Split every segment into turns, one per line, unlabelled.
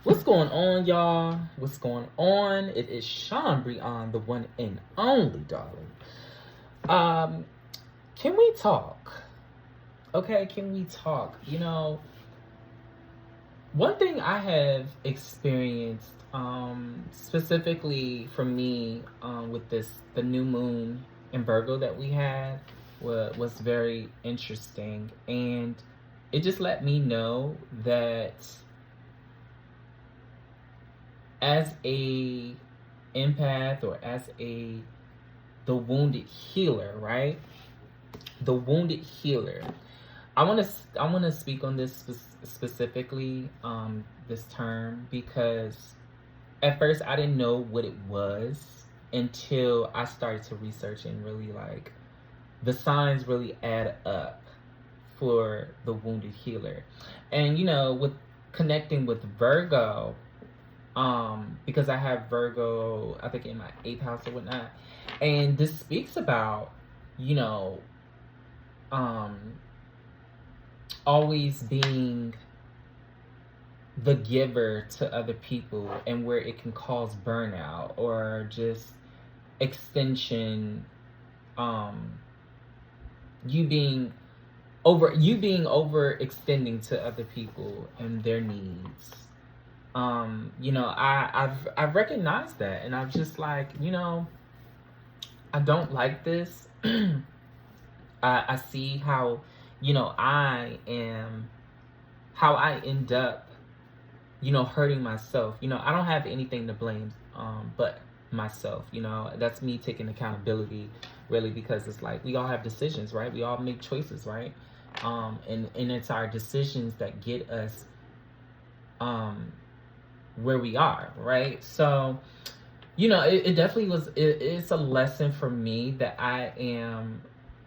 What's going on, y'all? What's going on? It is Sean Breon, the one and only, darling. Um, can we talk? Okay, can we talk? One thing I have experienced, specifically for me, with the new moon in Virgo that we had, was very interesting, and it just let me know that as a empath or as a the wounded healer, right? The wounded healer. I want to speak on this specifically, this term, because at first I didn't know what it was until I started to research and really like the signs really add up for the wounded healer. And with connecting with Virgo, because I have Virgo, I think in my eighth house or whatnot, and this speaks about, you know, um, always being the giver to other people, and where it can cause burnout or just extension, um, you being overextending to other people and their needs. I've recognized that, and I'm just like, I don't like this. I see how, I am, how I end up, hurting myself. I don't have anything to blame, but myself. That's me taking accountability, really, because it's like we all have decisions, right? We all make choices, right? And it's our decisions that get us, um, where we are, right? So, it definitely it's a lesson for me that I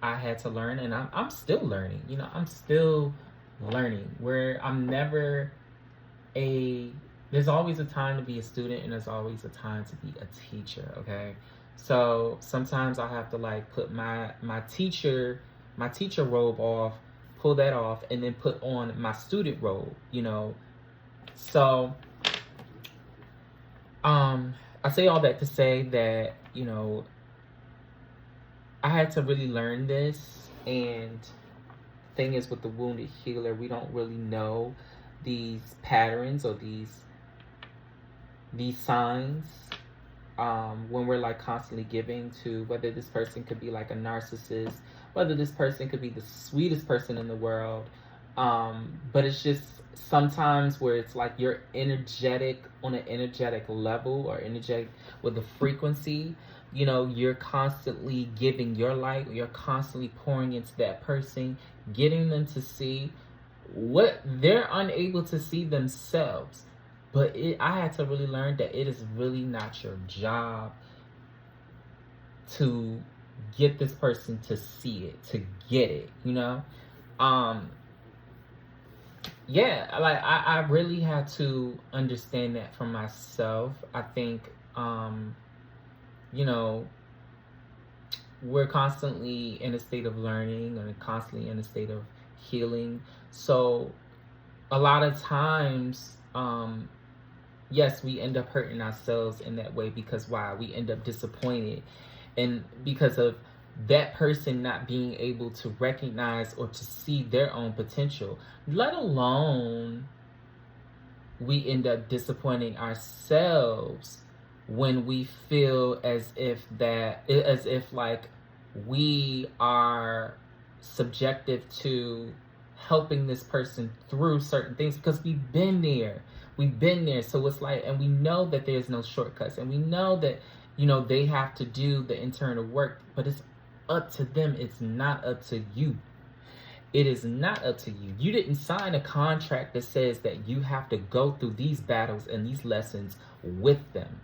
had to learn, and I'm still learning. I'm still learning, where I'm never a there's always a time to be a student, and there's always a time to be a teacher, okay? So sometimes I have to like put my teacher robe off, pull that off, and then put on my student robe. So I say all that to say that, I had to really learn this. And thing is, with the wounded healer, we don't really know these patterns or these signs, when we're like constantly giving to, whether this person could be like a narcissist, whether this person could be the sweetest person in the world. But it's just sometimes where it's like you're energetic on an energetic level, or energetic with the frequency. You're constantly giving your light, you're constantly pouring into that person, getting them to see what they're unable to see themselves. But I had to really learn that it is really not your job to get this person to see it, to get it. Um, yeah, like I really had to understand that for myself. I think, you know, we're constantly in a state of learning, and constantly in a state of healing. So a lot of times, yes, we end up hurting ourselves in that way, because why? We end up disappointed, and because of that person not being able to recognize or to see their own potential, let alone we end up disappointing ourselves when we feel as if like we are subjective to helping this person through certain things, because we've been there. So it's like, and we know that there's no shortcuts, and we know that they have to do the internal work, but it's up to them. It's not up to you. It is not up to you. You didn't sign a contract that says that you have to go through these battles and these lessons with them.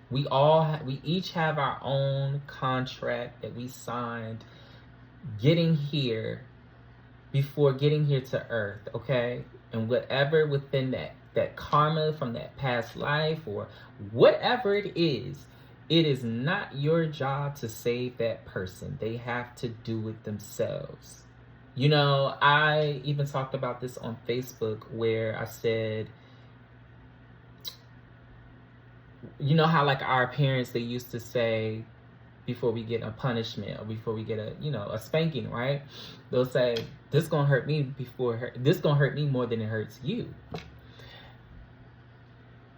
We each have our own contract that we signed getting here, before getting here to earth, okay? And whatever within that karma from that past life, or whatever it is not your job to save that person. They have to do it themselves. You know, I even talked about this on Facebook where I said, you know how like our parents, they used to say before we get a punishment or before we get a, you know, a spanking, right? They'll say, this gonna hurt me this gonna hurt me more than it hurts you.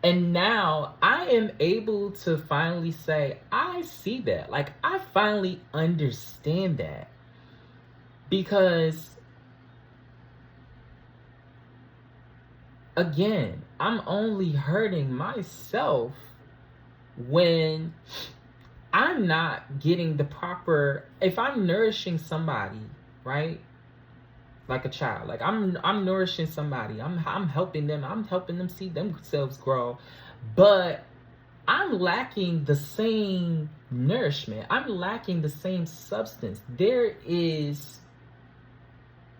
And now I am able to finally say, I see that. Like, I finally understand that. Because, again, I'm only hurting myself when I'm not getting the proper, if I'm nourishing somebody, right? Like a child, like I'm nourishing somebody, I'm helping them see themselves grow, but I'm lacking the same nourishment, I'm lacking the same substance. There is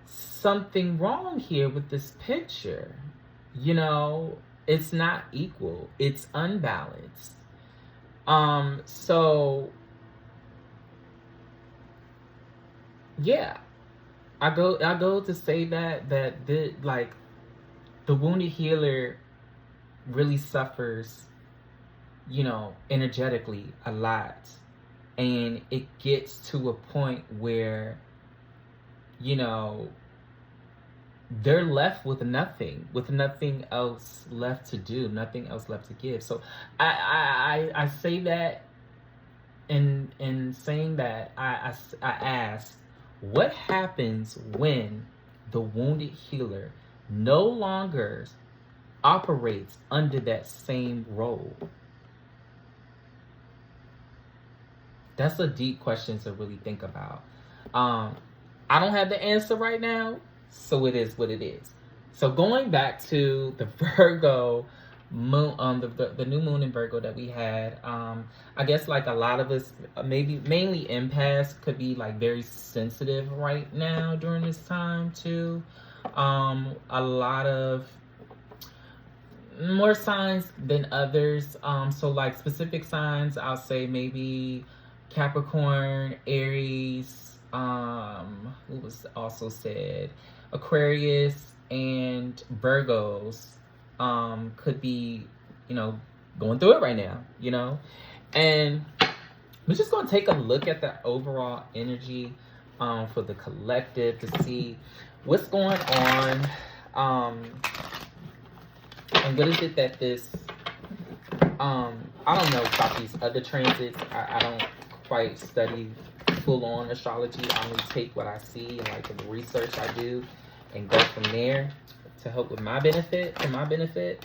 something wrong here with this picture. You know, it's not equal, it's unbalanced. So yeah, I go to say that like the wounded healer really suffers, you know, energetically a lot, and it gets to a point where, you know, they're left with nothing else left to do, nothing else left to give. So I say that in saying that, I ask, what happens when the wounded healer no longer operates under that same role? That's a deep question to really think about. I don't have the answer right now, so it is what it is. So going back to the Virgo moon, the new moon in Virgo that we had, I guess like a lot of us, maybe mainly empaths, could be like very sensitive right now during this time too. A lot of more signs than others. So like specific signs, I'll say maybe Capricorn, Aries, who was also said, Aquarius, and Virgos could be, you know, going through it right now, you know. And we're just going to take a look at the overall energy for the collective to see what's going on, and what is it that this, I don't know about these other transits. I don't quite study full on astrology. I only take what I see and like the research I do and go from there to help with my benefit, for my benefit.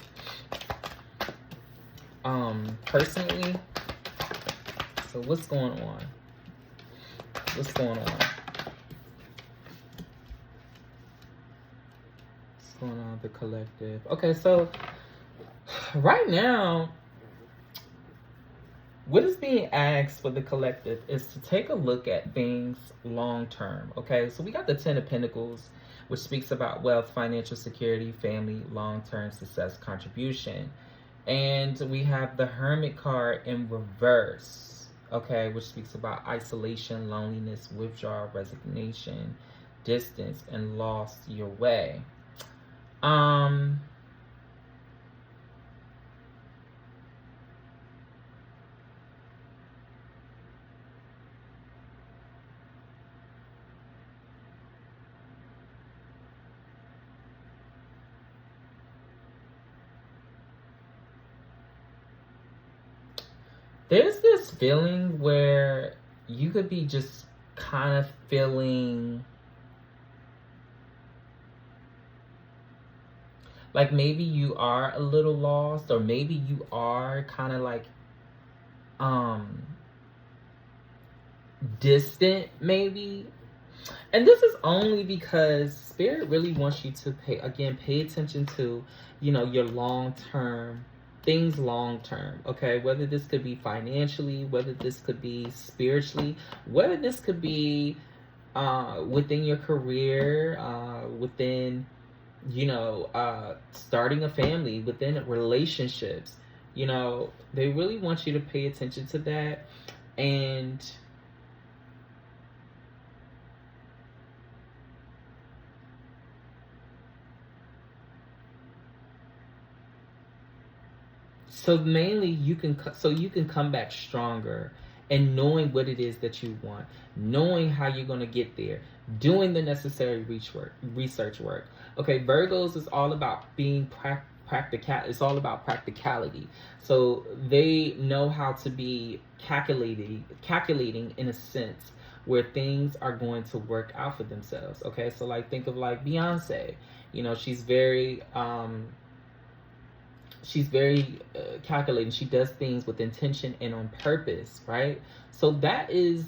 Personally. So what's going on? What's going on? What's going on with the collective? Okay, so right now, what is being asked for the collective is to take a look at things long term. Okay, so we got the 10 of Pentacles, which speaks about wealth, financial security, family, long-term success, contribution. And we have the Hermit card in reverse, okay, which speaks about isolation, loneliness, withdrawal, resignation, distance, and lost your way. There's this feeling where you could be just kind of feeling like maybe you are a little lost, or maybe you are kind of like distant maybe. And this is only because Spirit really wants you to pay attention to, you know, your long-term things, long-term, okay? Whether this could be financially, whether this could be spiritually, whether this could be within your career, within, you know, starting a family, within relationships. You know, they really want you to pay attention to that. And So mainly you can come back stronger and knowing what it is that you want, knowing how you're going to get there, doing the necessary research work. Okay, Virgos is all about being practical. It's all about practicality. So they know how to be calculating in a sense where things are going to work out for themselves. Okay, so like think of like Beyonce. You know, she's very calculating. She does things with intention and on purpose, right? So that is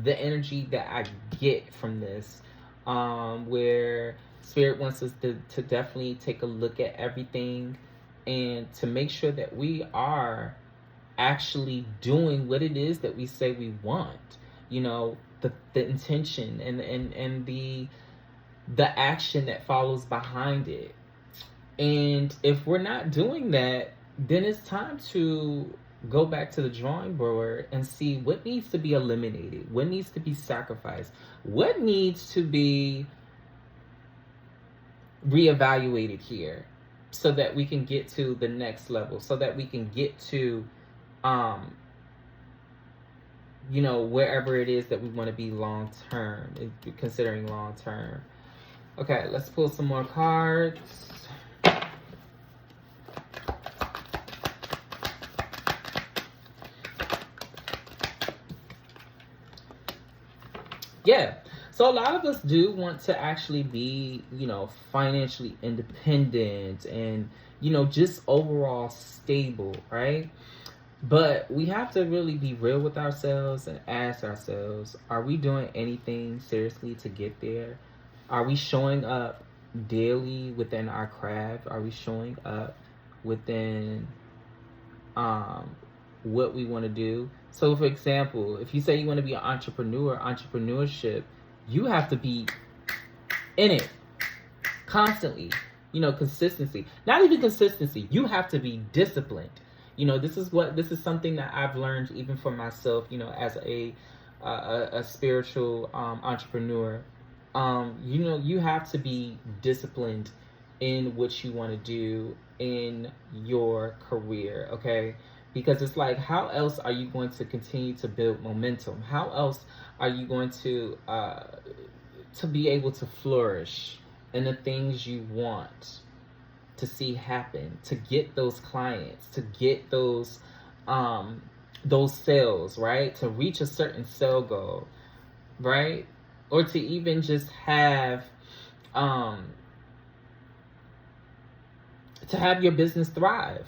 the energy that I get from this, where spirit wants us to definitely take a look at everything and to make sure that we are actually doing what it is that we say we want. You know, the intention and the action that follows behind it. And if we're not doing that, then it's time to go back to the drawing board and see what needs to be eliminated, what needs to be sacrificed, what needs to be reevaluated here so that we can get to the next level, so that we can get to you know, wherever it is that we want to be long term, considering long term. Okay, let's pull some more cards. Yeah. So a lot of us do want to actually be, you know, financially independent and, you know, just overall stable, right? But we have to really be real with ourselves and ask ourselves, are we doing anything seriously to get there? Are we showing up daily within our craft? Are we showing up within what we want to do? So for example, if you say you want to be an entrepreneur, entrepreneurship, you have to be in it constantly. You know, consistency. Not even consistency. You have to be disciplined. You know, this is something that I've learned even for myself, you know, as a spiritual entrepreneur. You know, you have to be disciplined in what you want to do in your career, okay? Because it's like, how else are you going to continue to build momentum? How else are you going to be able to flourish in the things you want to see happen, to get those clients, to get those sales, right? To reach a certain sale goal, right? Or to even just have your business thrive.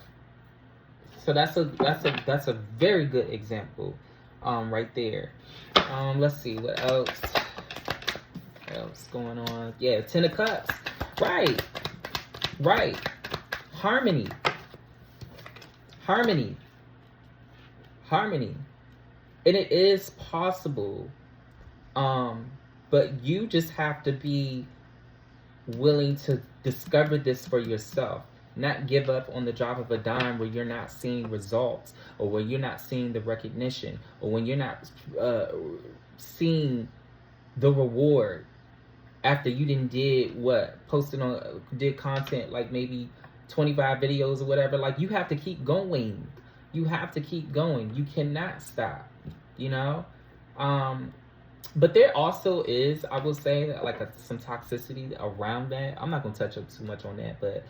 So that's a very good example right there. Let's see what else going on. Yeah, 10 of Cups. Right. Harmony. And it is possible, but you just have to be willing to discover this for yourself. Not give up on the drop of a dime where you're not seeing results, or where you're not seeing the recognition, or when you're not seeing the reward after you did content like maybe 25 videos or whatever. Like, you have to keep going. You cannot stop, you know? But there also is, I will say, like some toxicity around that. I'm not going to touch up too much on that, but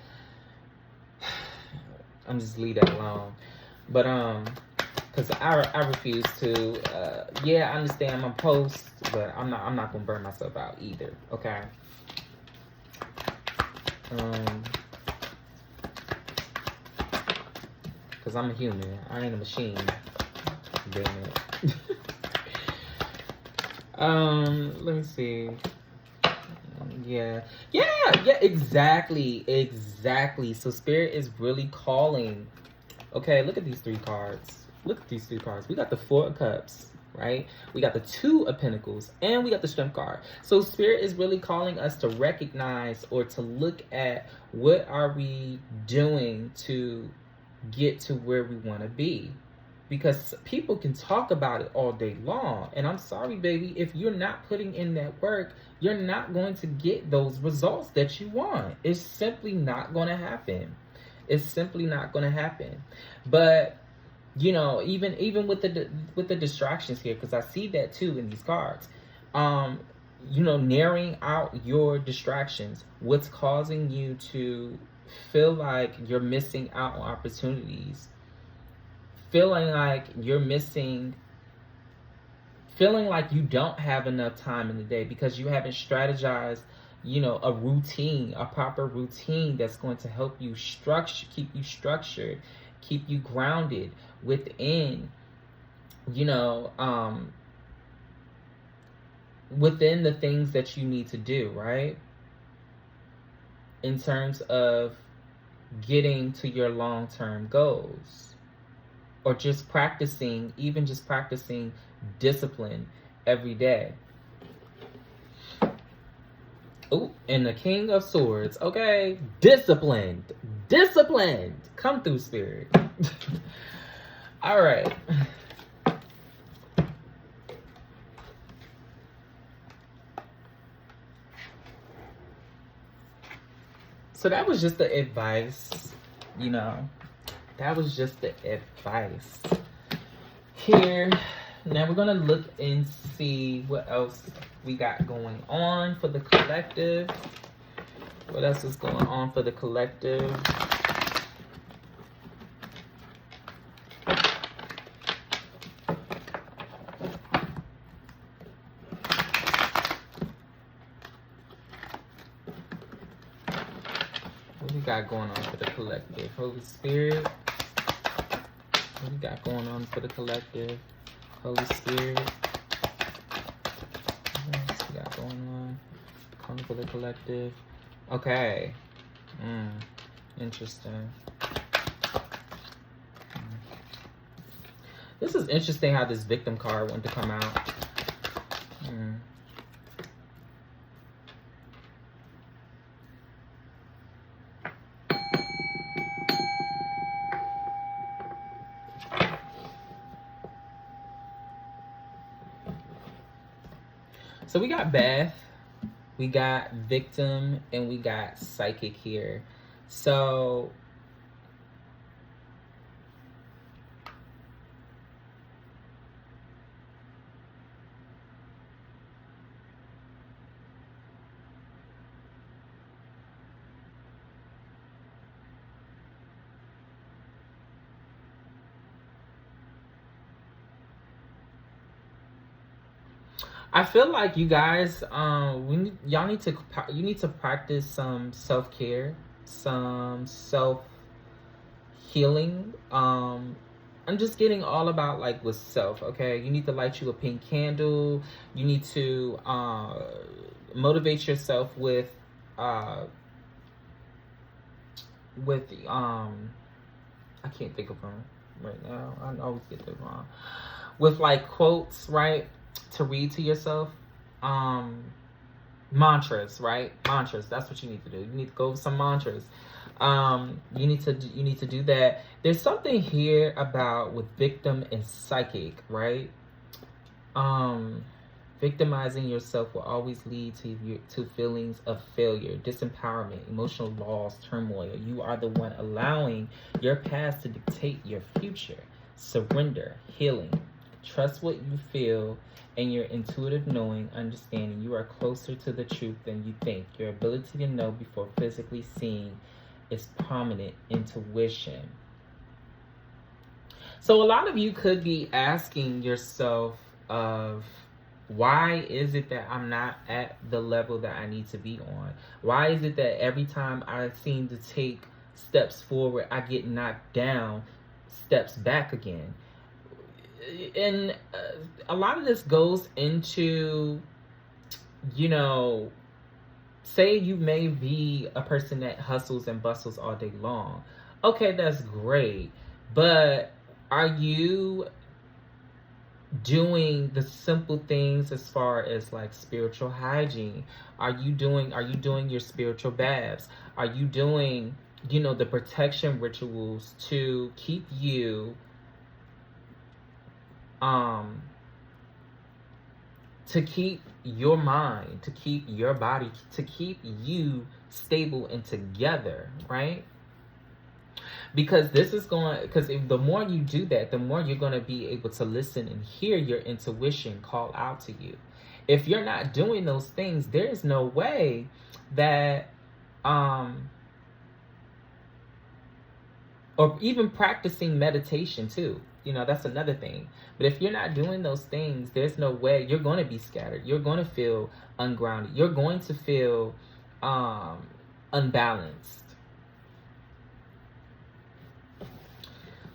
I'm just leave that alone. But because I refuse to. Yeah, I understand my post, but I'm not gonna burn myself out either. Okay. Because I'm a human. I ain't a machine. Damn it. Let me see. Yeah, exactly. So Spirit is really calling. Okay, look at these three cards. We got the Four of Cups, right? We got the Two of Pentacles, and we got the Strength card. So Spirit is really calling us to recognize, or to look at, what are we doing to get to where we want to be. Because people can talk about it all day long. And I'm sorry, baby, if you're not putting in that work, you're not going to get those results that you want. It's simply not going to happen. It's simply not going to happen. But even with the distractions here, because I see that too in these cards. Um, narrowing out your distractions. What's causing you to feel like you're missing out on opportunities? Feeling like you're missing, feeling like you don't have enough time in the day because you haven't strategized, a routine, a proper routine that's going to help you keep you structured, keep you grounded within, you know, um, within the things that you need to do, right? In terms of getting to your long-term goals, or just practicing, even just practicing discipline every day. Oh, and the King of Swords. Okay, disciplined. Come through, Spirit. All right. So that was just the advice, that was just the advice here. Now we're gonna look and see what else we got going on for the collective. What else is going on for the collective? What we got going on for the collective? Holy Spirit. What we got going on for the collective? Holy Spirit. What else we got going on for the collective? Okay. Interesting. This is interesting how this victim card wanted to come out. So we got Beth, we got victim, and we got psychic here. So I feel like you guys, you need to practice some self-care, some self-healing. I'm just getting all about like with self. Okay, you need to light you a pink candle. You need to motivate yourself with I can't think of them right now. I always get them wrong. With like quotes, right? To read to yourself. Mantras, right? Mantras. That's what you need to do. You need to go with some mantras. You need to do that. There's something here about with victim and psychic, right? Victimizing yourself will always lead to feelings of failure, disempowerment, emotional loss, turmoil. You are the one allowing your past to dictate your future. Surrender, healing. Trust what you feel and your intuitive knowing, understanding. You are closer to the truth than you think. Your ability to know before physically seeing is prominent intuition. So a lot of you could be asking yourself of, why is it that I'm not at the level that I need to be on? Why is it that every time I seem to take steps forward, I get knocked down steps back again? And a lot of this goes into, say you may be a person that hustles and bustles all day long. Okay, that's great. But are you doing the simple things as far as like spiritual hygiene? Are you doing your spiritual baths? Are you doing, the protection rituals to keep you to keep your mind, to keep your body, to keep you stable and together, right? Because this is going, because the more you do that, the more you're going to be able to listen and hear your intuition call out to you. If you're not doing those things, there is no way that or even practicing meditation too, that's another thing. But if you're not doing those things, there's no way. You're going to be scattered, you're going to feel ungrounded, you're going to feel unbalanced.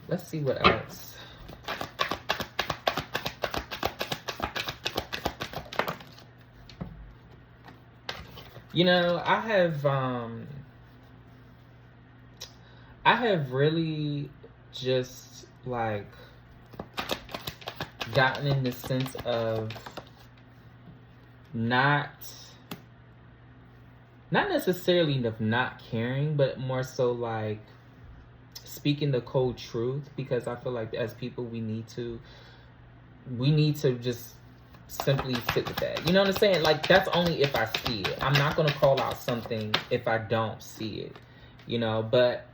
Let's see what else. I have really just like gotten in the sense of not necessarily of not caring, but more so like speaking the cold truth, because I feel like as people we need to just simply sit with that. You know what I'm saying? Like, that's only if I see it. I'm not going to call out something if I don't see it, but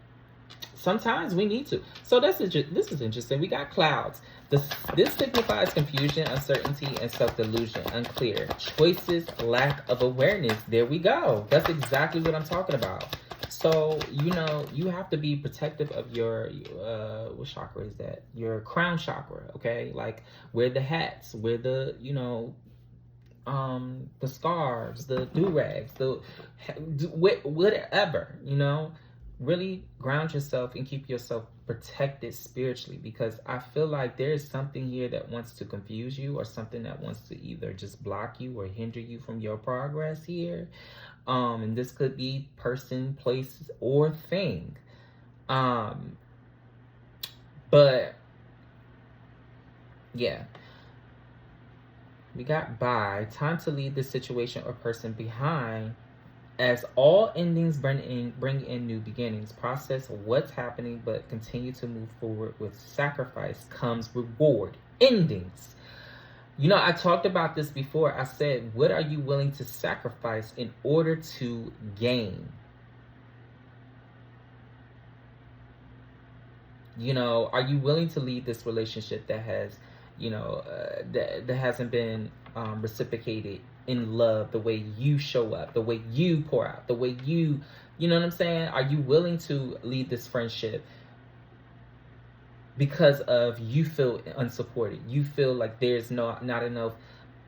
sometimes we need to. So this is interesting. We got clouds. This signifies confusion, uncertainty, and self-delusion. Unclear choices, lack of awareness. There we go. That's exactly what I'm talking about. So, you have to be protective of your, what chakra is that? Your crown chakra, okay? Like, wear the hats, wear the, the scarves, the do-rags, whatever, really ground yourself and keep yourself protected spiritually, because I feel like there is something here that wants to confuse you, or something that wants to either just block you or hinder you from your progress here. And this could be person, place, or thing. But yeah. We got by. Time to leave this situation or person behind, as all endings bring in new beginnings. Process what's happening, but continue to move forward. With sacrifice comes reward. Endings. I talked about this before. I said, what are you willing to sacrifice in order to gain? Are you willing to leave this relationship that has, that hasn't been reciprocated in love, the way you show up, the way you pour out, the way you know what I'm saying? Are you willing to leave this friendship because of you feel unsupported? You feel like there's not enough,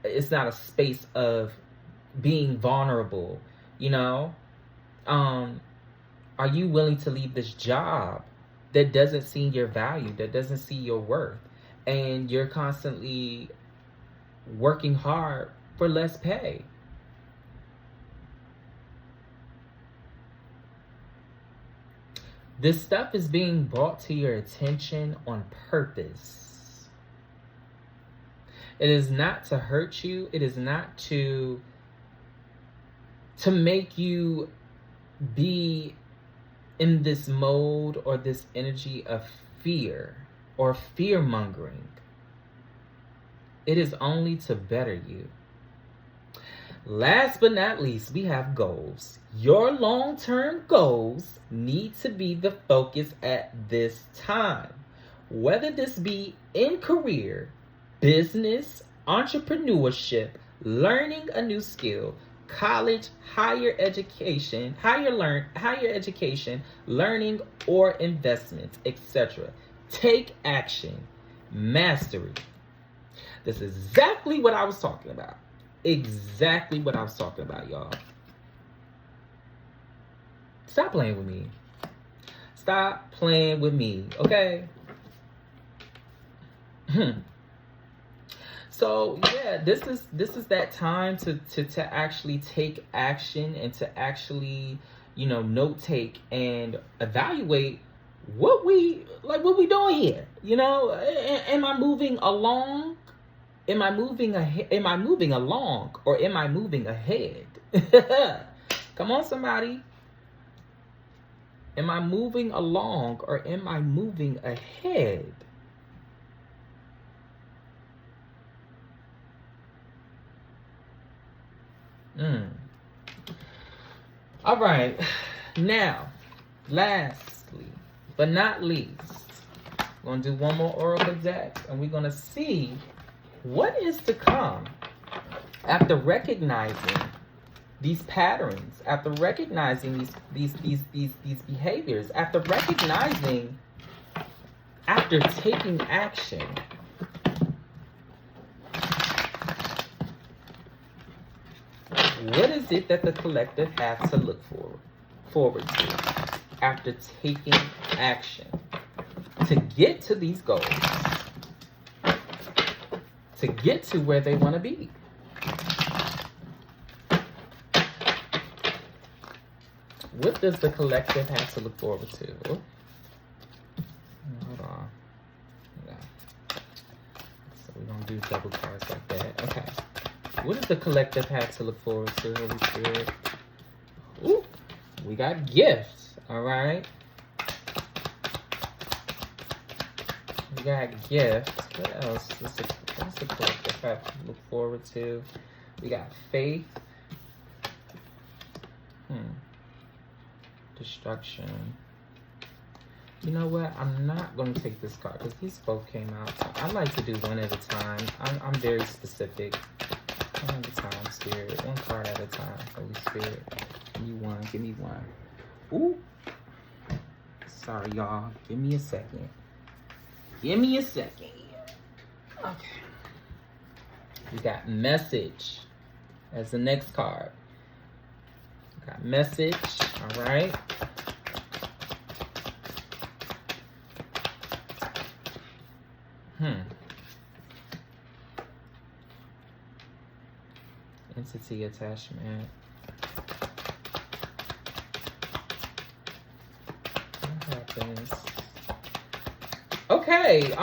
it's not a space of being vulnerable, are you willing to leave this job that doesn't see your value, that doesn't see your worth, and you're constantly working hard for less pay? This stuff is being brought to your attention on purpose. It is not to hurt you. It is not to make you be in this mode or this energy of fear or fear mongering. It is only to better you. Last but not least, we have goals. Your long-term goals need to be the focus at this time. Whether this be in career, business, entrepreneurship, learning a new skill, college, higher education, learning or investments, etc. Take action. Mastery. This is exactly what I was talking about. Exactly what I was talking about, y'all. Stop playing with me. Stop playing with me, okay? So yeah, this is that time to actually take action, and to actually, note take and evaluate what we doing here. Am I moving along? Am I moving ahead? Am I moving along, or am I moving ahead? Come on, somebody. Am I moving along, or am I moving ahead? All right. Now, lastly, but not least, we're going to do one more Oracle deck, and we're going to see what is to come after recognizing these patterns, after recognizing these behaviors, after recognizing, after taking action. What is it that the collective has to look forward to after taking action to get to these goals, to get to where they want to be? What does the collective have to look forward to? Oh, hold on. Yeah. So we don't do double cards like that. Okay. What does the collective have to look forward to, Holy Spirit? Ooh, we got gifts. All right. We got gifts. What else? What's the collective have to look forward to? We got faith. Destruction. You know what? I'm not going to take this card because these both came out. So I like to do one at a time. I'm very specific. One at a time, Spirit. One card at a time, Holy Spirit. Give me one. Give me one. Ooh. Sorry, y'all. Give me a second. Give me a second. Okay. We got message as the next card. Got message. All right. Entity attachment. What happens? Okay.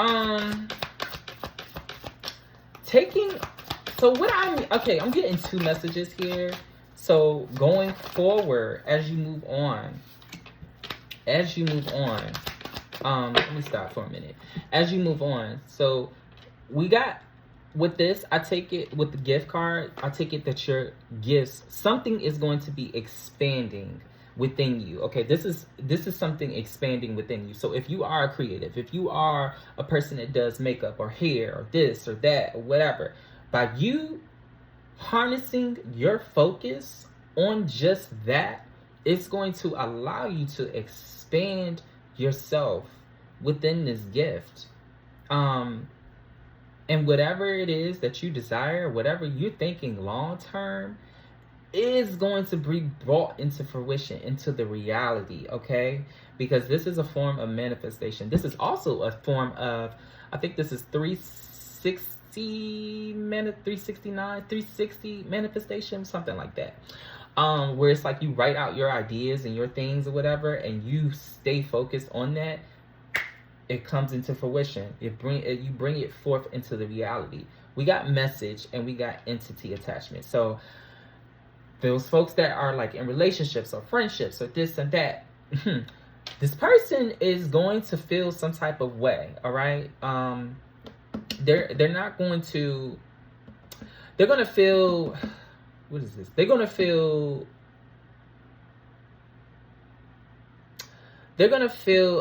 I'm getting two messages here. So going forward, as you move on, let me stop for a minute. As you move on, so we got, with this, I take it, with the gift card, I take it that your gifts, something is going to be expanding within you. Okay, this is something expanding within you. So if you are a creative, if you are a person that does makeup or hair or this or that or whatever, by you harnessing your focus on just that, it's going to allow you to expand yourself within this gift. And whatever it is that you desire, whatever you're thinking long term, is going to be brought into fruition, into the reality, okay? Because this is a form of manifestation. This is also a form of, I think this is 360 manifestation, something like that. Where it's like you write out your ideas and your things or whatever, and you stay focused on that. It comes into fruition. You bring it forth into the reality. We got message and we got entity attachment. So those folks that are like in relationships or friendships or this and that, this person is going to feel some type of way. All right. They're not going to. They're gonna feel. What is this? They're gonna feel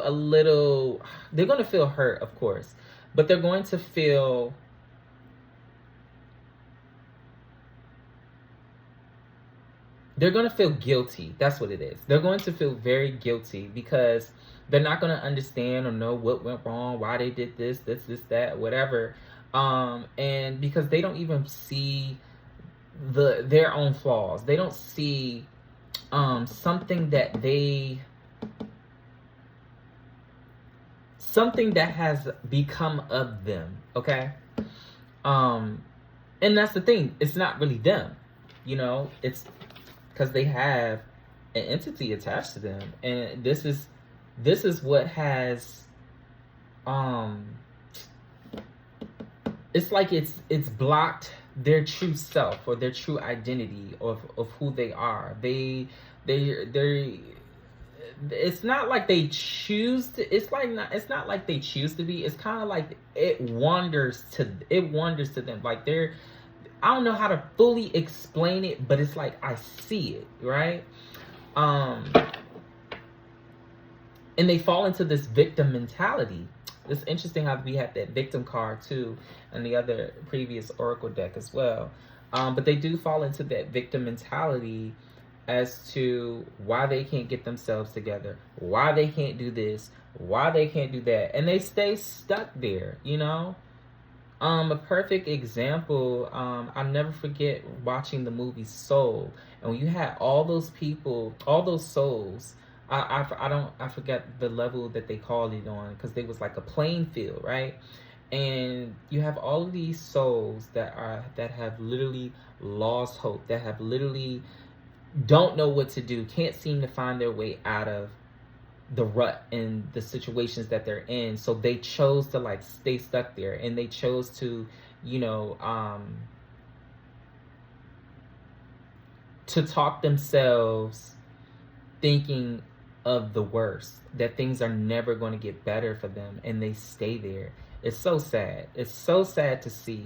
a little, they're going to feel hurt, of course, but they're going to feel guilty. That's what it is. They're going to feel very guilty because they're not going to understand or know what went wrong, why they did this, that, whatever. And because they don't even see their own flaws. They don't see something that has become of them, okay? And that's the thing. It's not really them, you know? It's because they have an entity attached to them. And this is what has, it's like it's blocked their true self or their true identity of who they are. They're it's not like they choose to, it's not like they choose to be. It's kind of like it wanders to them. Like I don't know how to fully explain it, but it's like I see it, right? And they fall into this victim mentality. It's interesting how we had that victim card too, and the other previous oracle deck as well. But they do fall into that victim mentality as to why they can't get themselves together, why they can't do this, why they can't do that, and they stay stuck there. A perfect example. I'll never forget watching the movie Soul, and when you had all those people, all those souls. I forget the level that they called it on, because they was like a playing field, right? And you have all of these souls that have literally lost hope, that have literally don't know what to do, can't seem to find their way out of the rut and the situations that they're in. So they chose to like stay stuck there, and they chose to, you know, to talk themselves thinking of the worst, that things are never going to get better for them, and they stay there. It's so sad. It's so sad to see,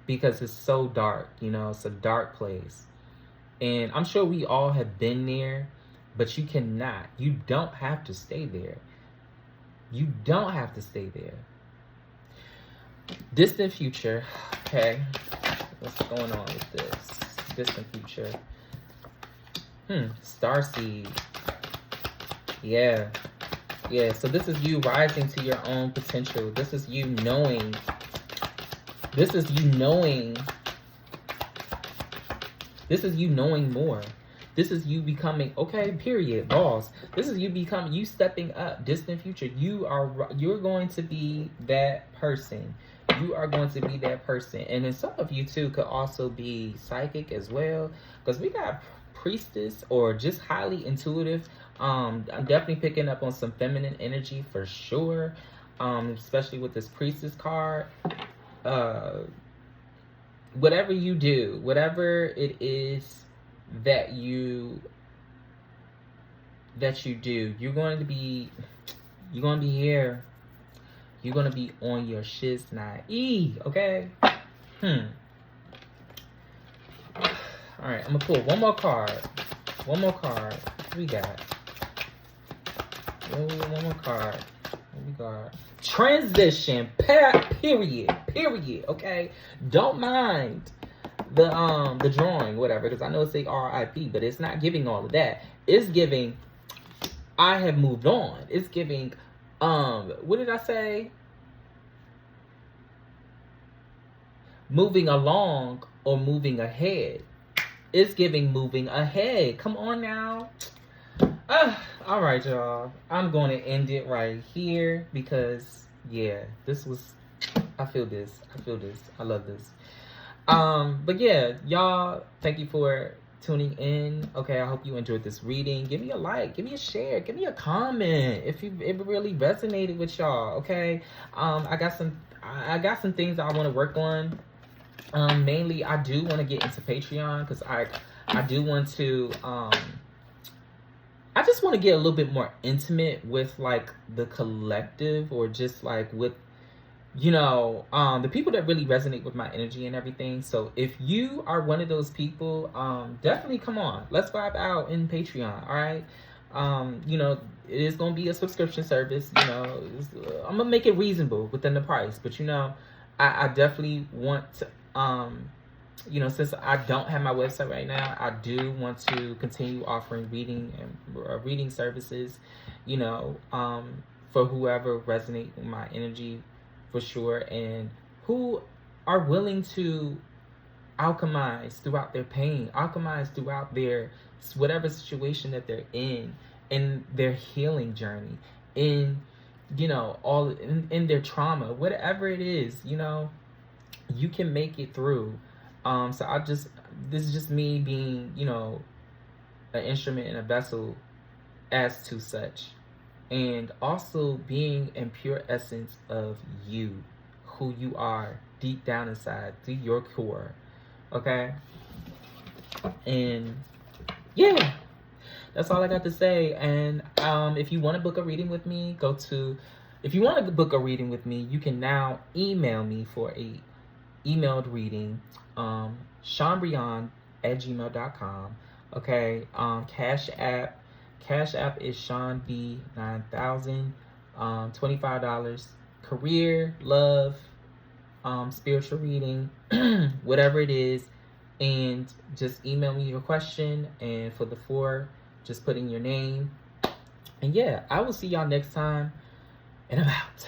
because it's so dark. It's a dark place. And I'm sure we all have been there, but you don't have to stay there. You don't have to stay there. Distant future. Okay. What's going on with this? Distant future. Starseed. Yeah. So this is you rising to your own potential. This is you knowing. This is you knowing more. This is you becoming, okay, period, boss. This is you stepping up. Distant future. You're going to be that person. You are going to be that person. And then some of you too could also be psychic as well, because we got priestess or just highly intuitive. I'm definitely picking up on some feminine energy for sure, especially with this priestess card. Whatever you do, whatever it is that you do, you're going to be here. You're going to be on your shiz night. Okay? All right, I'm going to pull one more card. What we got? Oh, one more card. What we got? Transition. Period. Okay? Don't mind the drawing, whatever, because I know it's a RIP, but it's not giving all of that. It's giving I have moved on. It's giving what did I say? Moving along or moving ahead. It's giving moving ahead. Come on now. All right, y'all. I'm going to end it right here, because yeah, I feel this. I love this. But yeah, y'all, thank you for tuning in. Okay, I hope you enjoyed this reading. Give me a like, give me a share, give me a comment if it really resonated with y'all. Okay, I got some things that I want to work on. Mainly, I do want to get into Patreon, because I do want to I just want to get a little bit more intimate with like the collective, or just like with the people that really resonate with my energy and everything. So if you are one of those people, definitely come on. Let's vibe out in Patreon. All right. It is going to be a subscription service. I'm going to make it reasonable within the price, but I definitely want to, since I don't have my website right now, I do want to continue offering reading services, for whoever resonates with my energy, for sure, and who are willing to alchemize throughout their pain, alchemize throughout their whatever situation that they're in their healing journey, in all in their trauma, whatever it is, you can make it through. So this is just me being, an instrument and a vessel as to such. And also being in pure essence of you, who you are deep down inside, through your core. Okay? And yeah, that's all I got to say. And if you want to book a reading with me, you can now email me for a emailed reading, seanbrion@gmail.com. Okay? Cash App, Cash App is Sean B 9000. $25. Career, love, spiritual reading, whatever it is. And just email me your question. And for the floor, just put in your name. And yeah, I will see y'all next time. And I'm out.